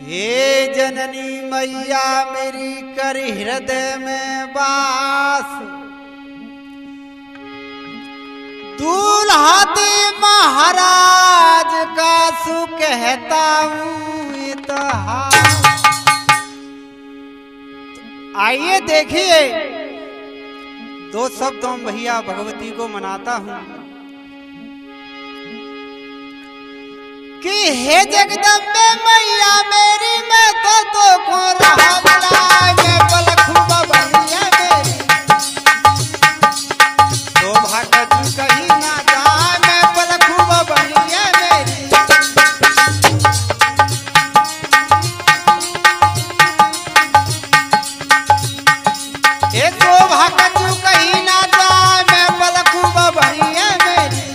हे जननी मैया मेरी कर हृदय में वास, दूल्हा दे महाराज का सु कहता हूँ इतिहास। आइए देखिए दो शब्दों में भैया भगवती को मनाता हूँ कि हे जगदम्बे मैया मेरी मैं तो को रहा बड़ा मैं पलखू बबनिया मेरी तो भटक कहीं ना जाए मैं पलखू बबनिया मेरी। ये तो भटक कहीं ना जाए मैं पलखू बबनिया मेरी।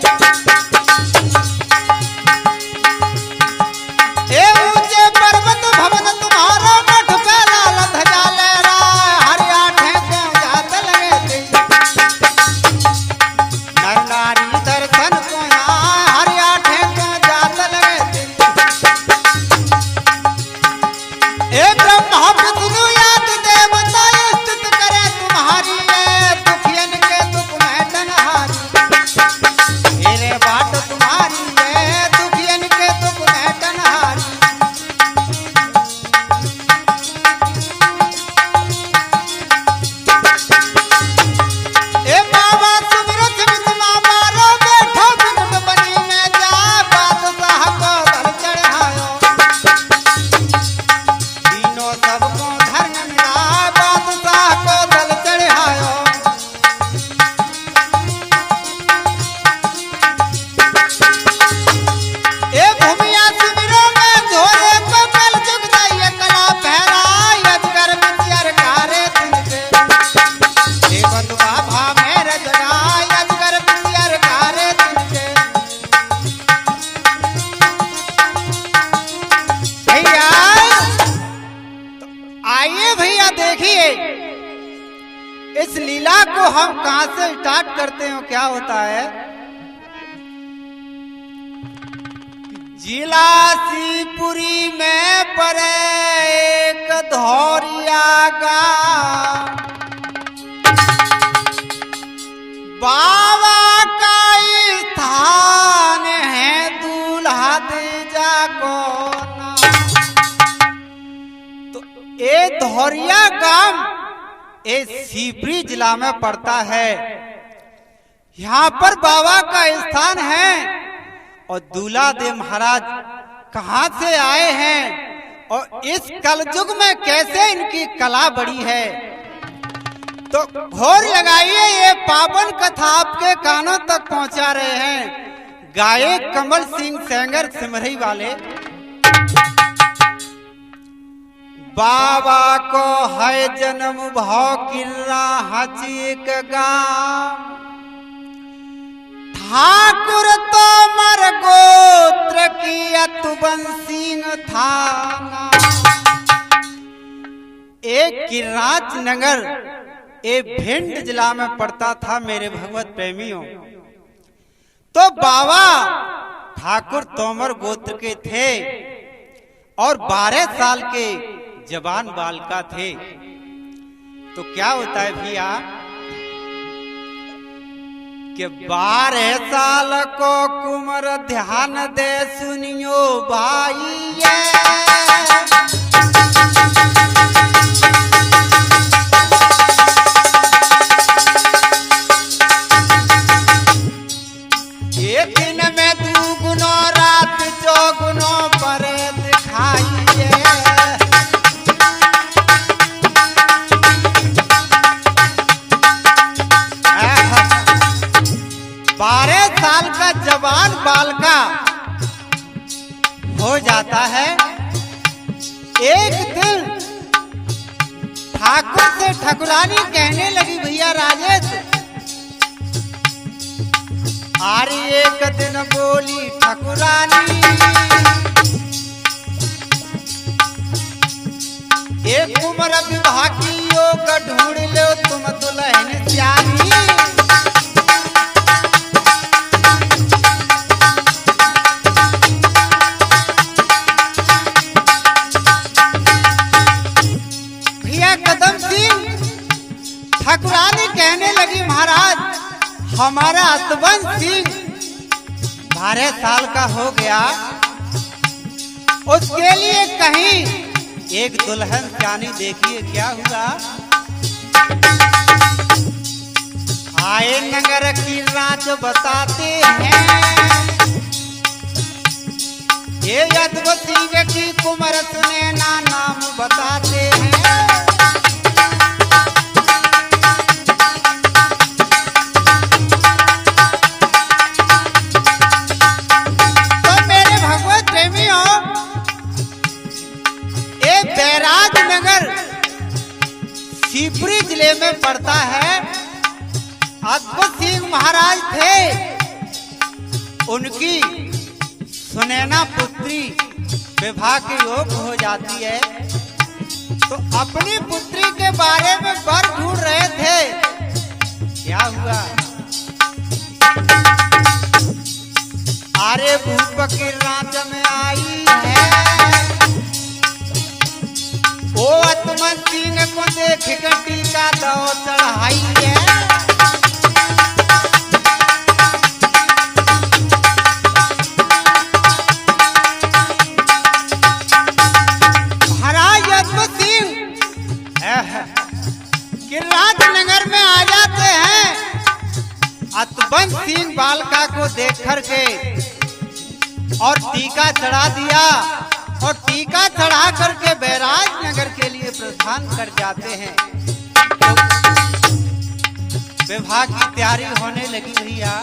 पर्वत भवन तुम्हारा मठ पे लाल ध्वजा लहरा हरिया ठेके जात लगे नर नारी दर्शन को हरिया ठेके जात लगे। हे ब्रह्मा विष्णु याद देवता स्तुत करे तुम्हारी दुखियन के दुख में टनहारी। मेरे बाट तुम्हारी है दुखियन के दुख में टनहारी। इस लीला को हम कहां से स्टार्ट करते हो क्या होता है। जिला शिवपुरी में पड़े एक धौरिया गाँव, बाबा का स्थान है दूल्हा देजा को नाम। तो ये धौरिया गांव ये शिवपुरी जिला में पड़ता है। यहाँ पर बाबा का स्थान है और दूल्हा दे महाराज कहाँ से आए हैं और इस कलयुग में कैसे इनकी कला बड़ी है। तो घोर लगाइए ये पावन कथा आपके कानों तक पहुंचा रहे हैं गायक कमल सिंह सेंगर सिमरही वाले। बाबा को है जन्म भाव किर्रा हचीक गाँव, ठाकुर तो मर गोत्र की अतुबन सिंह थाना। एक किर्राच नगर एक भिंड जिला में पड़ता था मेरे भगवत प्रेमियों। तो बाबा ठाकुर तोमर गोत्र के थे और 12 साल के जवान बालका थे। तो क्या होता है भैया कि 12 साल को कुमर ध्यान दे सुनियो भाई ये दिन में 2 गुनो रात 4 गुनो पर दिखाइए। 12 साल का जवान बालका हो जाता है। एक दिन ठाकुर से ठकुरानी कहने लगी भैया राजेश आरी। एक दिन बोली ठकुरानी एक उम्र विवाह की योग ढूंढ लो तुम दुल्हन श्यामी। हमारा अतवंत सिंह 12 साल का हो गया, उसके लिए कहीं एक दुल्हन जानी। देखिए क्या हुआ। आए नगर की राज बताते हैं, ये अद्भुत सिंह की कुमार सुनैना नाम बताते हैं। तो मेरे भगवत प्रेमियों, ये बैराज नगर शिवपुरी जिले में पड़ता है। अद्भुत सिंह महाराज थे, उनकी सुनैना पुत्री विवाह के योग हो जाती है। तो अपनी पुत्री के बारे में वर ढूंढ रहे थे। क्या हुआ। अरे भूप की राज में आई है, वो अतवंत सिंह को देख कर टीका दो चढ़ाई है। राजनगर में आ जाते हैं। अतवंत सिंह बालिका को देख करके और टीका चढ़ा दिया, और टीका चढ़ा करके बैराज नगर के लिए प्रस्थान कर जाते हैं। तो विवाह की तैयारी होने लगी भैया।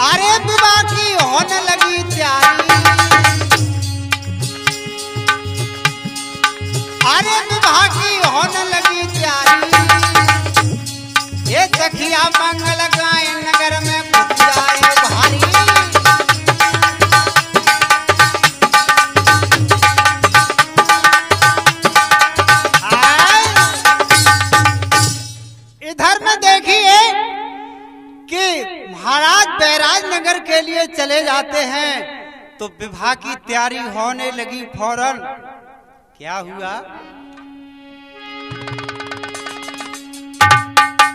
अरे विवाह की होने लगी तैयारी, अरे विवाह की होने लगी तैयारी। ये सखिया मंगल गाय नगर में जाए भारी। इधर में देखिए कि महाराज बैराज नगर के लिए चले जाते हैं। तो विवाह की तैयारी होने लगी फौरन। क्या हुआ।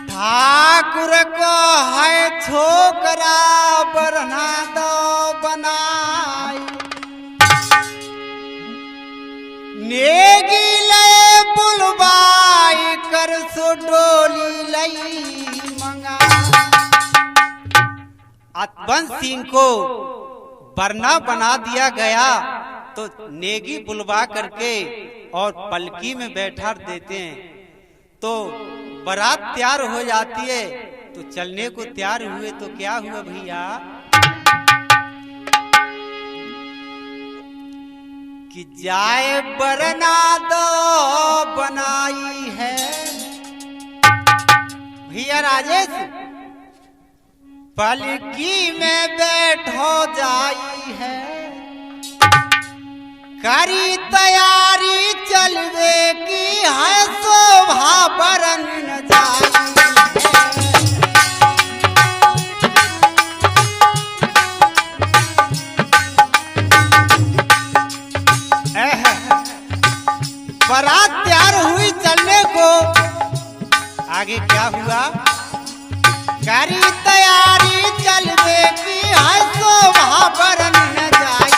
ठाकुर को है छोकरा बरना दो बनाई, नेगी ले बुलवाई कर सो डोली लई मंगा। अतवंत सिंह को बरना बना दिया गया, तो नेगी बुलवा करके और पलकी में बैठा देते हैं। तो बारात तैयार हो जाती है। तो चलने को तैयार हुए तो क्या हुआ भैया कि जाए बरना दो बनाई है। भैया राजेश पलकी में बैठो जाई है, करी तैयारी चलवे की है शोभा बरन न जाई है। बारात तैयार हुई चलने को। आगे क्या हुआ। करी तैयारी चलवे की है शोभा बरन न जाई।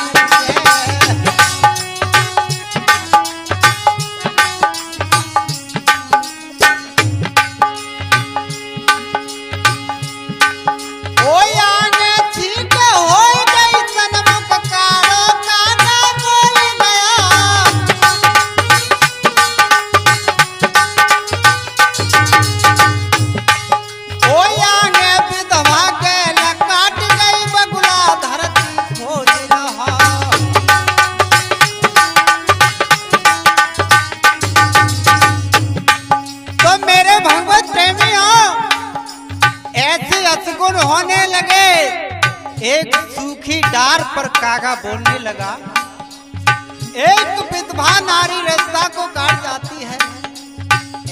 होने लगे। एक सूखी डार पर कागा बोलने लगा। एक विधवा नारी रास्ता को काट जाती है।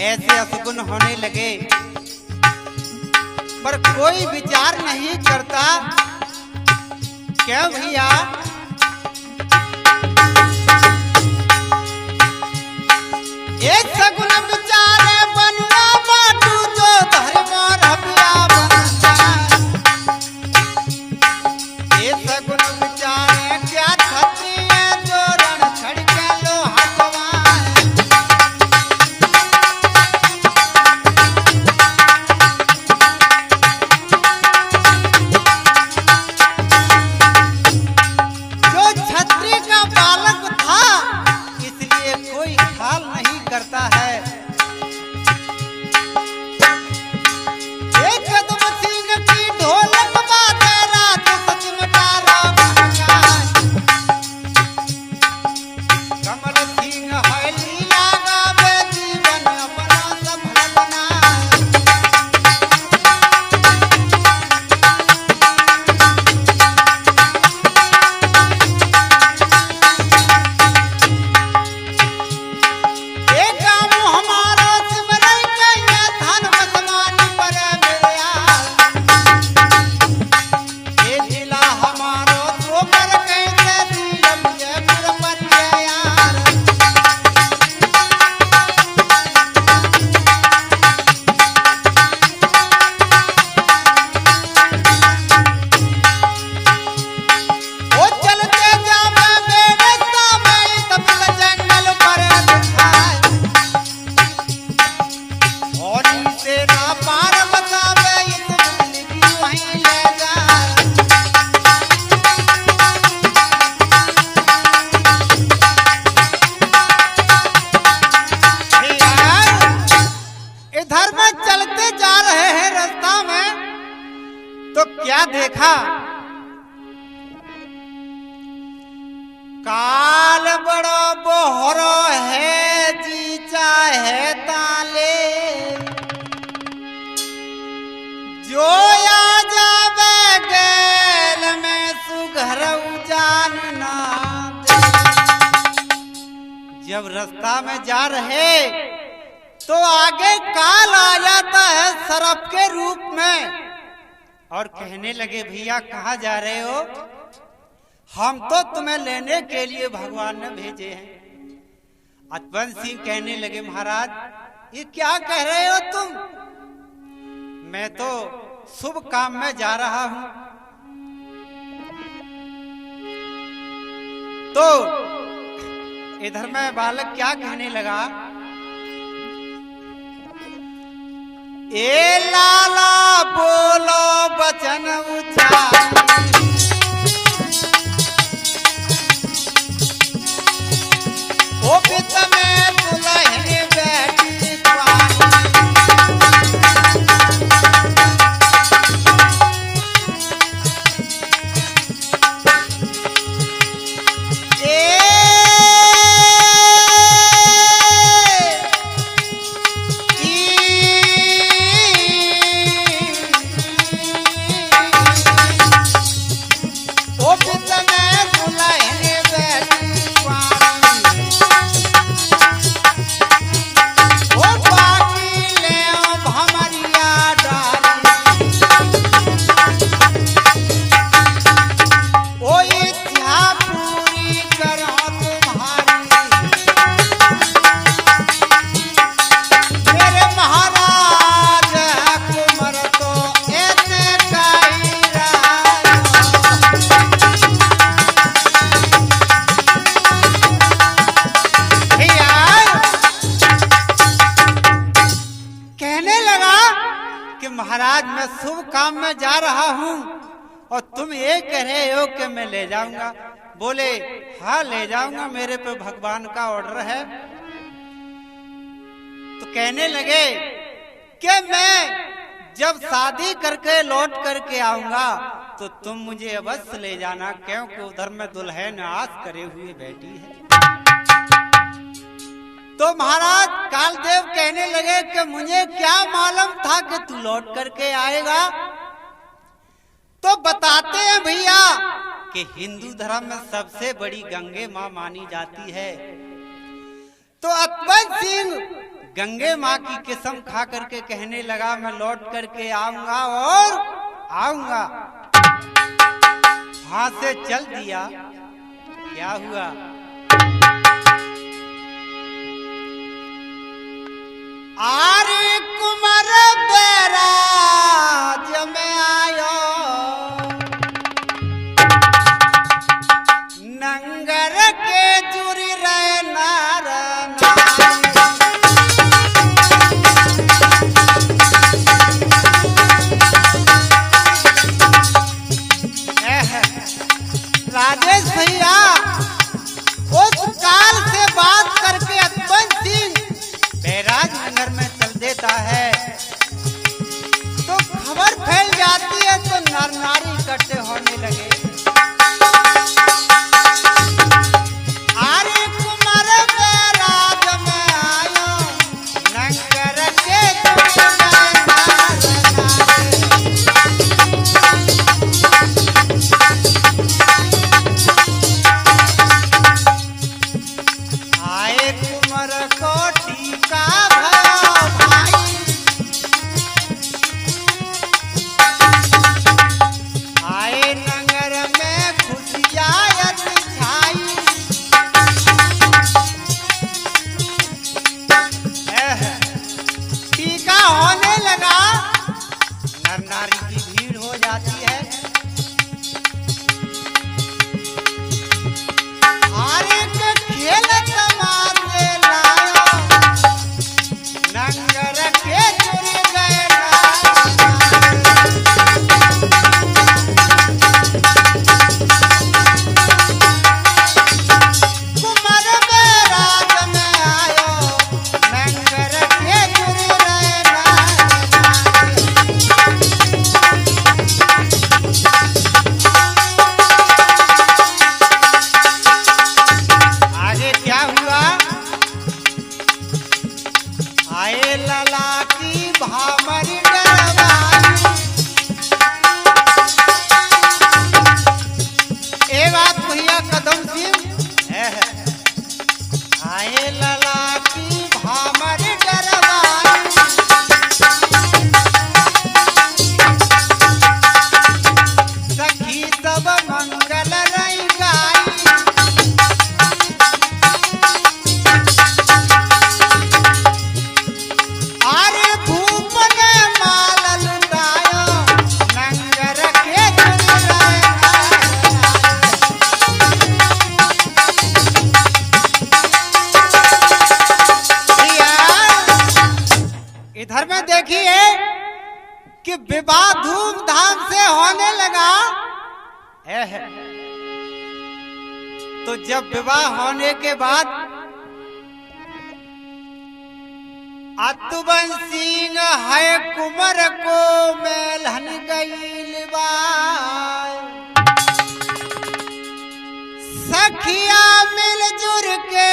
ऐसे असगुन होने लगे, पर कोई विचार नहीं करता। क्या भैया एक सगुन विचारे बनवा बाटू जो काल बड़ो बोहरो है जी चाहे ताले, जो आ जावे गैल में सुघर जान ना दे। जब रास्ता में जा रहे तो आगे काल आ जाता है सरप के रूप में और कहने लगे भैया कहाँ जा रहे हो? हम तो तुम्हें लेने के लिए भगवान ने भेजे हैं। अतवन सिंह कहने लगे महाराज ये क्या कह रहे हो तुम? मैं तो शुभ काम में जा रहा हूं। तो इधर में बालक क्या कहने लगा, ए लाला बोलो बचन उचाई, ओ पित में दुल्हन बैठी पाई। महाराज मैं शुभ काम में जा रहा हूँ और तुम ये कह रहे हो कि मैं ले जाऊंगा। बोले हाँ ले जाऊंगा, मेरे पे भगवान का ऑर्डर है। तो कहने लगे कि मैं जब शादी करके लौट करके आऊंगा तो तुम मुझे अवश्य ले जाना, क्योंकि उधर में दुल्हन आस करे हुए बैठी है। तो महाराज कालदेव कहने लगे कि मुझे क्या मालूम था कि तू लौट करके आएगा। तो बताते हैं भैया कि हिंदू धर्म में सबसे बड़ी गंगे माँ मानी जाती है। तो अतवन सिंह गंगे माँ की कसम खा करके कहने लगा मैं लौट करके आऊंगा और आऊंगा। वहां से चल दिया। क्या हुआ, आरे कुमार बैराज में आयो, नंगर के जुरी रहे नार राजेश भैया उस काल से बात करके अतवन सिंह बैराज नगर में चल देता है। तो खबर फैल जाती है तो नर नारी इकट्ठे होने लगे। आरे कुमार बैराज में आयो, नंगर के है। तो जब विवाह होने के बाद अतुबन सिंह है कुंवर को मेलहन गई लिबाय, सखिया मिलजुल के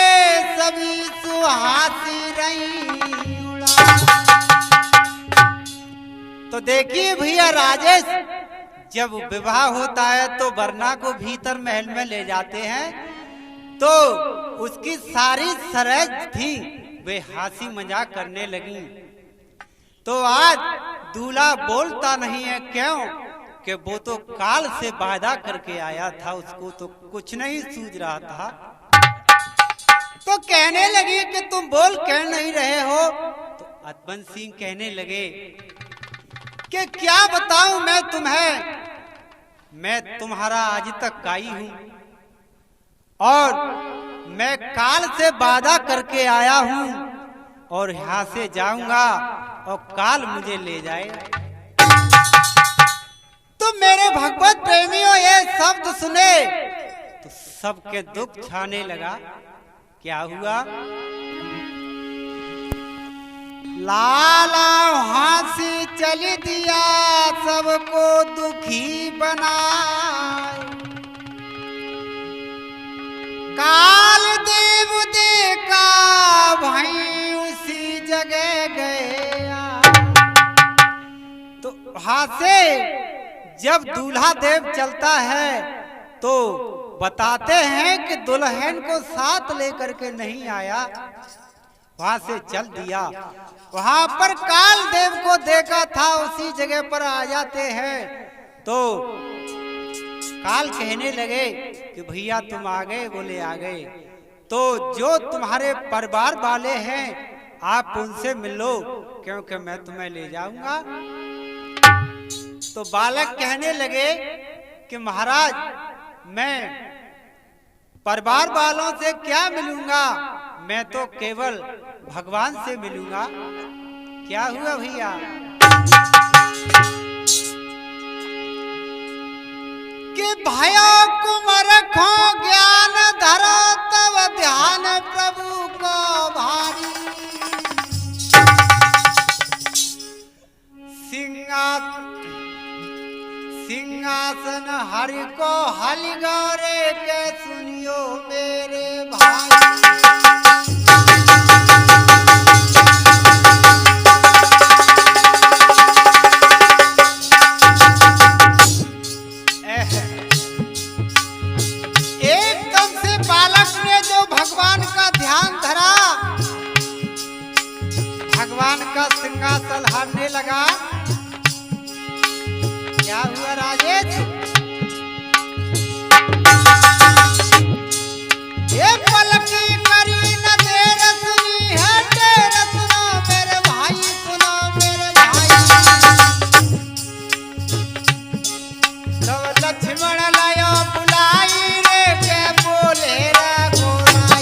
सभी सुहासी रही उड़ा। तो देखिए भैया राजेश, जब विवाह होता है तो वरना को भीतर महल में ले जाते हैं, तो उसकी सारी सरज थी वे हंसी मजाक करने लगी। तो आज दूल्हा बोलता नहीं है, क्यों कि वो तो काल से वादा करके आया था, उसको तो कुछ नहीं सूझ रहा था। तो कहने लगी कि तुम बोल कह नहीं रहे हो। तो अतबन सिंह कहने लगे कि क्या बताऊं मैं तुम्हें, मैं तुम्हारा आज तक काई हूं और मैं काल से वादा करके आया हूं और यहां से जाऊंगा और काल मुझे ले जाए। तो मेरे भगवत प्रेमियों ये शब्द सुने तो सबके दुख छाने लगा। क्या हुआ? लाला हंसी चली दिया सबको दुखी बना, काल देव देखा भाई उसी जगह गया। तो वहां से जब दूल्हा देव चलता है तो बताते हैं कि दुल्हन को साथ लेकर के नहीं आया, वहां से चल दिया। वहां पर काल देव को देखा था, उसी जगह पर आ जाते हैं। तो काल कहने लगे कि भैया तुम आ गए, बोले आ गए। तो जो तुम्हारे परिवार वाले हैं आप उनसे मिलो, क्योंकि मैं तुम्हें ले जाऊंगा। तो बालक कहने लगे कि महाराज मैं परिवार वालों से क्या मिलूंगा, मैं तो केवल भगवान से मिलूंगा। क्या हुआ भैया? कि भयो कुंवर खो ज्ञान धरो तब ध्यान प्रभु को भारी, सिंहासन हरि को हलि गौरे के सुनियो मेरे भाई। एकदम से बालक ने जो भगवान का ध्यान धरा, भगवान का सिंहासन हरने लगा। क्या हुआ राजेश? ये पलकी करी न देर सुनी है तेर, सुनो मेरे भाई, सुनो मेरे भाई। तब लक्ष्मण लायो बुलाई रे के बोले रे गोराई।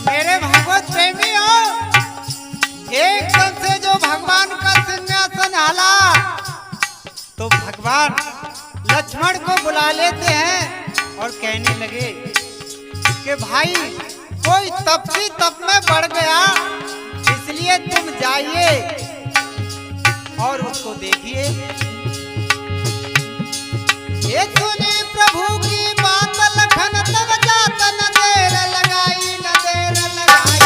मेरे भगवत प्रेमियों, एकदम से जो भगवान का सिंहासन हाला तो भगवान लक्ष्मण को बुला लेते हैं और कहने लगे कि भाई कोई तपसी तप में बढ़ गया, इसलिए तुम जाइए और उसको देखिए। ये सुनी प्रभु की बात लखन तब जात न देर लगाई, न देर लगाई।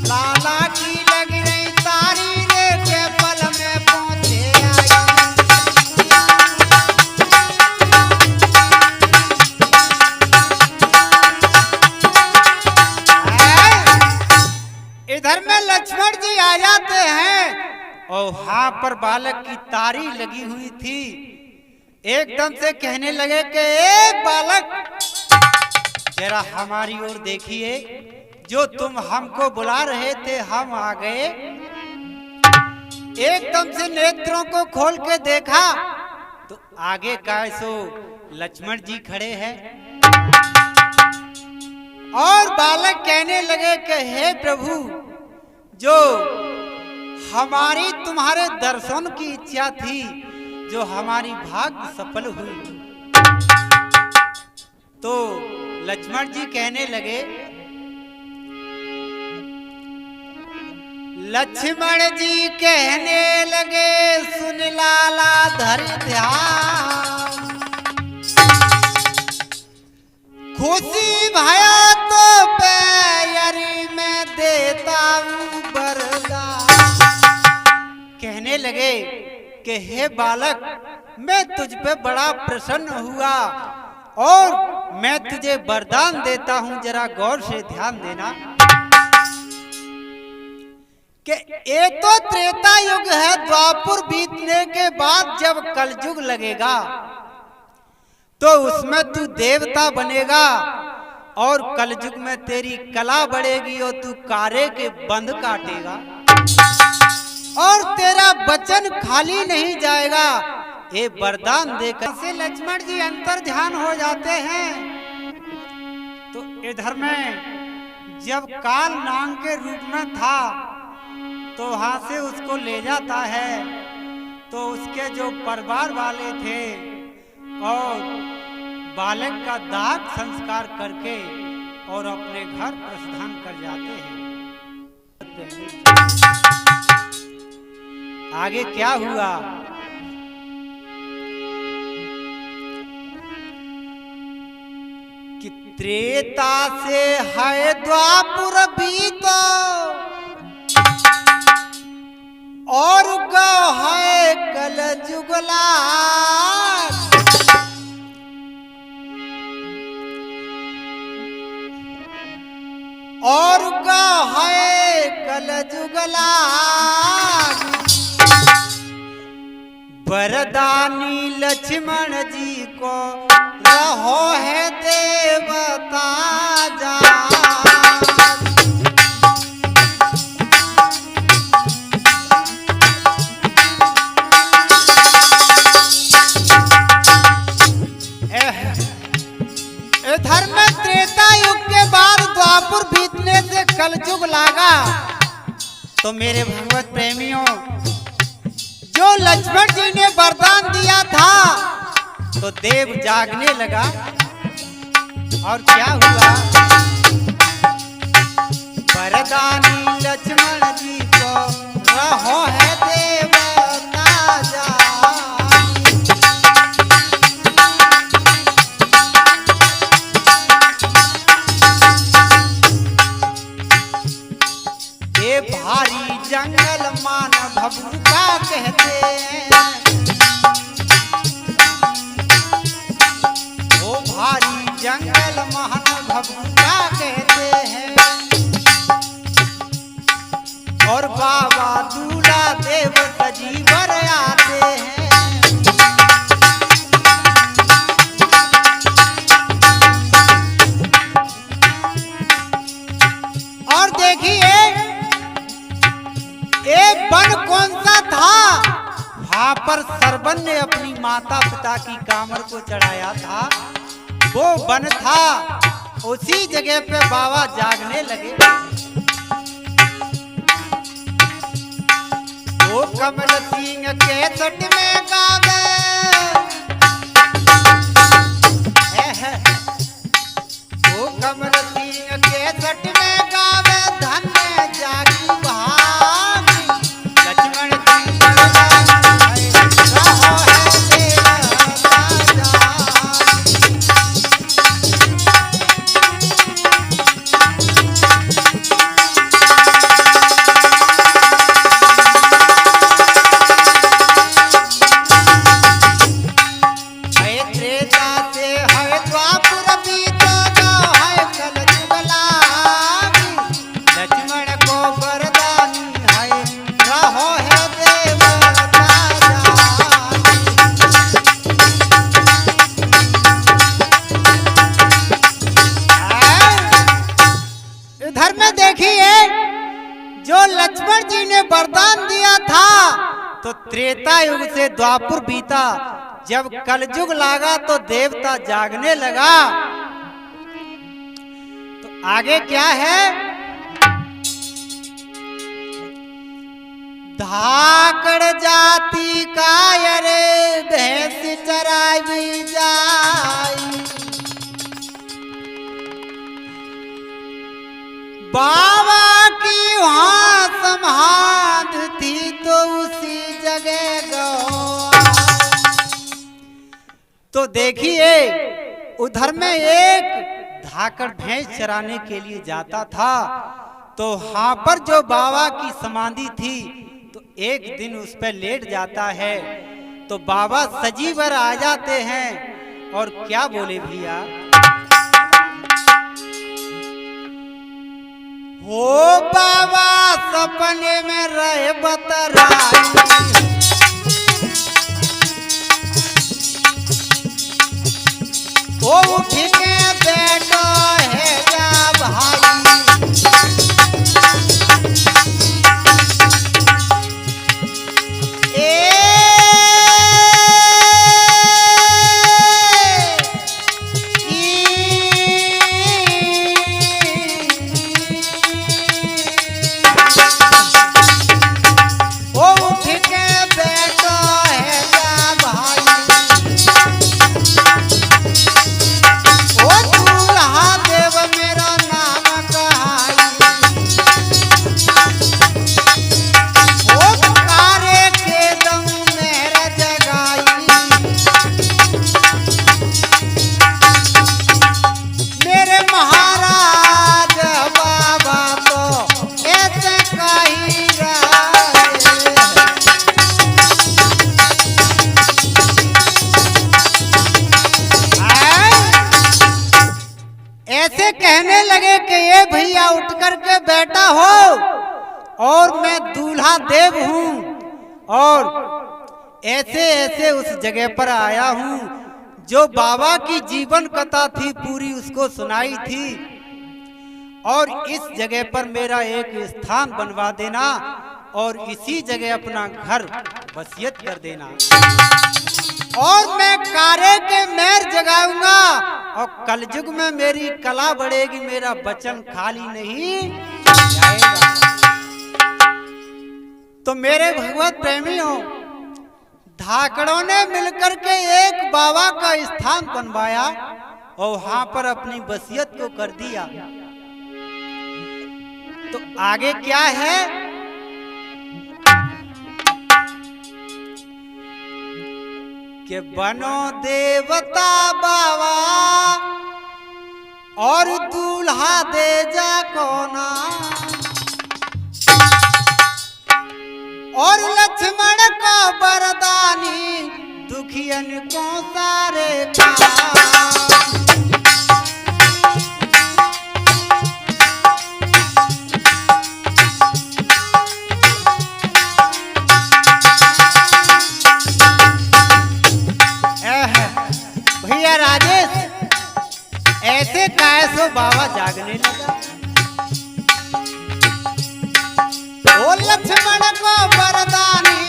लाला की लग रही तारी रे के पल में पहुंचे आई। इधर में लक्ष्मण जी आ जाते हैं और वहां पर बालक की तारी लगी हुई थी। एकदम से कहने लगे कि ए बालक जरा हमारी ओर देखिए, जो तुम हमको बुला रहे थे हम आ गए। एकदम से नेत्रों को खोल के देखा तो आगे का सो लक्ष्मण जी खड़े हैं। और बालक कहने लगे कि हे प्रभु, जो हमारी तुम्हारे दर्शन की इच्छा थी, जो हमारी भाग्य सफल हुई। तो लक्ष्मण जी कहने लगे, लक्ष्मण जी कहने लगे, सुन लाला धर ध्यान, खुशी भया तो पैरी में देता हूं वरदान। कहने लगे कि हे बालक, मैं तुझ पे बड़ा प्रसन्न हुआ और मैं तुझे वरदान देता हूं, जरा गौर से ध्यान देना कि ये तो त्रेता युग है। द्वापर बीतने के बाद जब कलयुग लगेगा तो उसमें तू देवता बनेगा और कलयुग में तेरी कला बढ़ेगी और तू कारे के बंध काटेगा और तेरा वचन खाली नहीं जाएगा। ये वरदान देकर से लक्ष्मण जी अंतर ध्यान हो जाते हैं। तो इधर में जब काल नाग के रूप में था तो वहां से उसको ले जाता है, तो उसके जो परिवार वाले थे और बालक का दाह संस्कार करके और अपने घर प्रस्थान कर जाते हैं। आगे क्या हुआ? कि त्रेता से है द्वापर बीतो और गौ है कलयुग लाग, और गौ है कलयुग लाग। वरदानी लक्ष्मण जी को रहो है देवता जान। इधर में त्रेता युग के बाद द्वापर बीतने से कलयुग लागा। तो मेरे भगवत प्रेमियों, जो लक्ष्मण जी ने वरदान दिया था तो देव जागने लगा। और क्या हुआ? वरदानी लक्ष्मण जी को रहो है देवता जान। ये भारी जंगल मान भभूका कहते हैं, वो भारी जंगल मान भभूका कहते हैं। और बाबा दूल्हा देव सजीवर आते हैं। और देखिए एक वन कौन सा था? वहां पर सरवन ने अपनी माता पिता की कामर को चढ़ाया था, वो वन था। उसी जगह पे बाबा जागने लगे। वो कमल सिंह के सट में गावे, वो कमल सिंह के सट में गावे, धन्य जागी भागी लक्ष्मण जी रहो है देवता जान। लक्ष्मण जी ने वरदान दिया था तो त्रेता युग से द्वापर बीता, जब कलयुग लागा तो देवता जागने लगा। आगे क्या है? धाकड़ जाति का अरे भैंस चराई जाई, बाबा की वहां समाधि थी तो उसी जगह गो। तो देखिए उधर में एक धाकड़ भैंस चराने के लिए जाता था, तो वहां पर जो बाबा की समाधि थी तो एक दिन उस पर लेट जाता है, तो बाबा सजीवर आ जाते हैं और क्या बोले भैया? हो बाबा सपने में रहे बतराई, वो उठ के बैठो है जा भाई, कहने लगे कि ये भैया उठ करके बैठा हो और मैं दूल्हा देव हूँ और ऐसे ऐसे उस जगह पर आया हूँ, जो बाबा की जीवन कथा थी पूरी उसको सुनाई थी, और इस जगह पर मेरा एक स्थान बनवा देना और इसी जगह अपना घर वसीयत कर देना, और मैं कारे के मेर जगाऊंगा और कलयुग में मेरी कला बढ़ेगी, मेरा वचन खाली नहीं जाएगा। तो मेरे भगवत प्रेमी हो, धाकड़ों ने मिलकर के एक बाबा का स्थान बनवाया और वहां पर अपनी वसीयत को कर दिया। तो आगे क्या है? कि बनो देवता बाबा और दूल्हा दे जा कोना, और लक्ष्मण को वरदानी दुखियन को सारे का। भैया राजेश ऐसे कैसो बाबा जागने लगा, ओ लक्ष्मण को वरदानी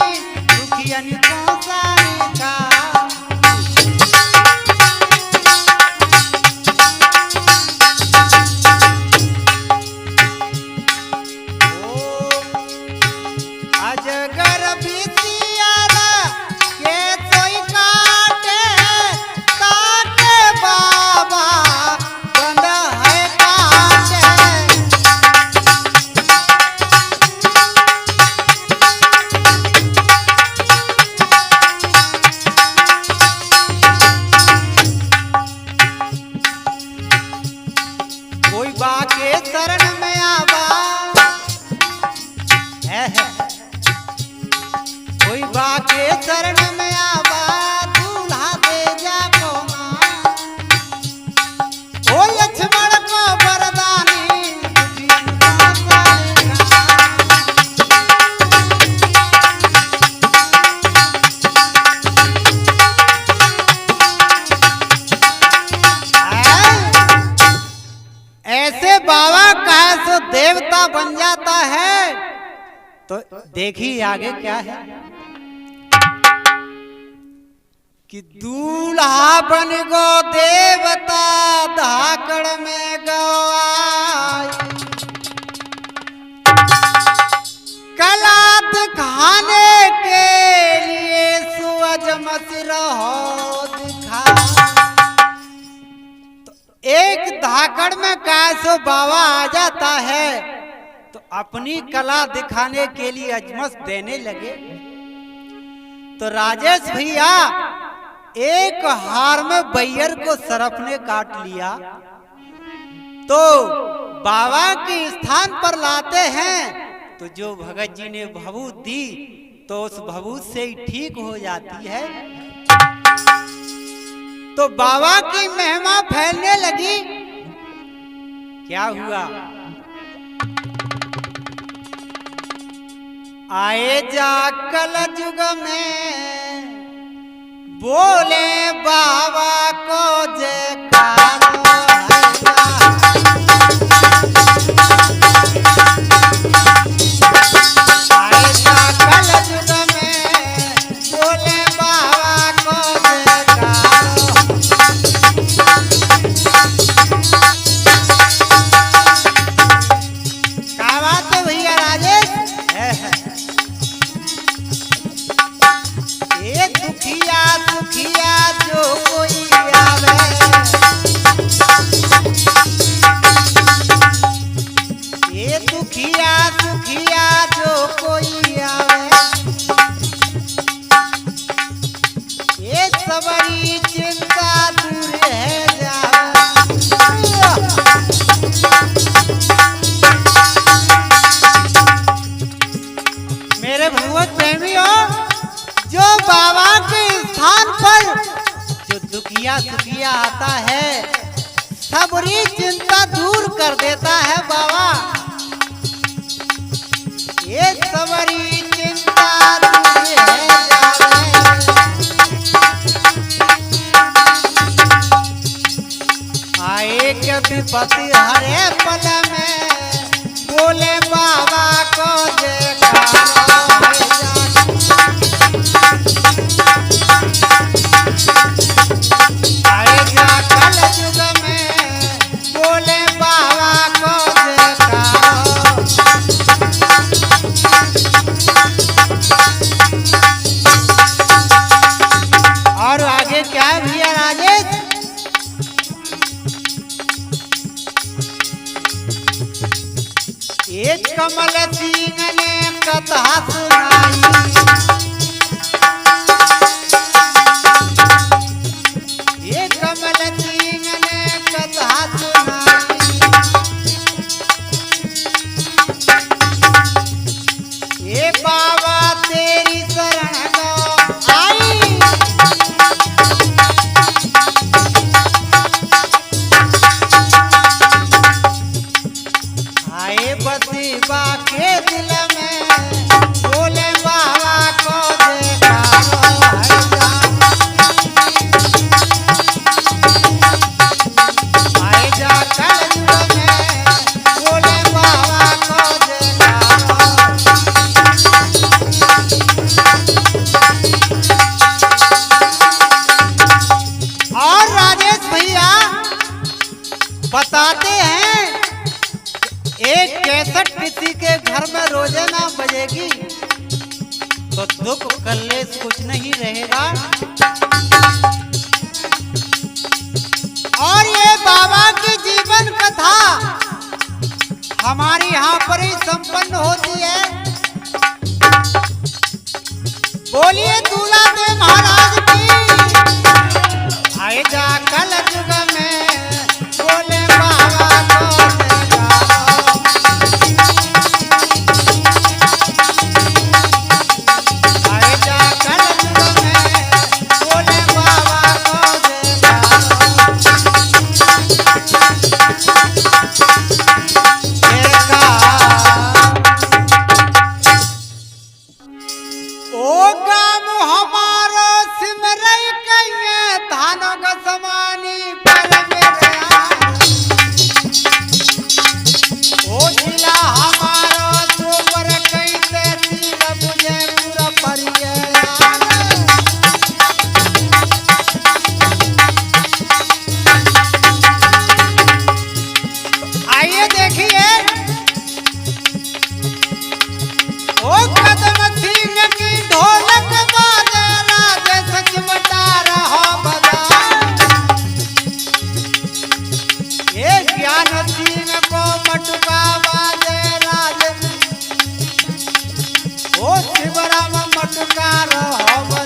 दुखियन को सारे का। अजगर बिसियारा के सोई काटे काटे बाबा बंद है काटे। कोई बाके शरण में आवा कोई बाके शरण में आवा दूल्हा दे जा कोना, ओ लक्ष्मण को वरदानी दुखियन को सारे का। ऐसे बाबा का सो देवता बन जाता है। तो देखिए आगे क्या है कि दूल्हा बन गो देवता धाकड़ में गवा धाकड़ में कैसो बाबा आ जाता है तो अपनी कला दिखाने के लिए अजमस देने लगे। तो राजेश भैया एक हार में बैयर को सरफ ने काट लिया, तो बाबा के स्थान पर लाते हैं तो जो भगत जी ने भभूत दी तो उस भभूत से ही ठीक हो जाती है। तो बाबा की महिमा फैलने लगी। क्या हुआ? आए जा कल युग में बोले बाबा को जयकारो, आए जा कल युग में बोले बाबा को जयकारो। क्या बात है भैया राजेश? ये दुखिया दुखिया जो कोई आवे, ये दुखिया दुखिया जो कोई आवे, ये सबरी चिंता दूर है जावे। मेरे भगवत प्रेमियों, जो बाबा के स्थान पर जो दुखिया सुखिया आता है सबरी चिंता दूर कर देता है बाबा। ये सबरी चिंता दूर है जावे, आए के विपत्ति हरे पल में बोले बाबा को जयकारो। आए जा कल युग में बोले बाबा को जयकारो। और आगे क्या है भैया राजेश? एक कमल सिंह ने कथा सुनाई, ये कमल सिंह ने कथा सुनाई, ये बाबा तेरी शरण को आई, आए बसीबा के दिल में बोले बाबा को जयकारो। आए जा कल युग में बोले बाबा को जयकारो। और राजेश भैया बताते हैं एक कैसेट किसी के घर में रोजाना बजेगी तो दुख कलेश कुछ नहीं रहेगा। और ये बाबा की जीवन कथा हमारी यहाँ पर ही संपन्न होती है। बोलिए दूल्हा महाराज की। आए जा कल युग में बोले बाबा को जयकारो। आए जा कल युग में बोले बाबा को ओ गाम हमारो सिमरई कइए धानो ग समानी। शिवराम मटका रहब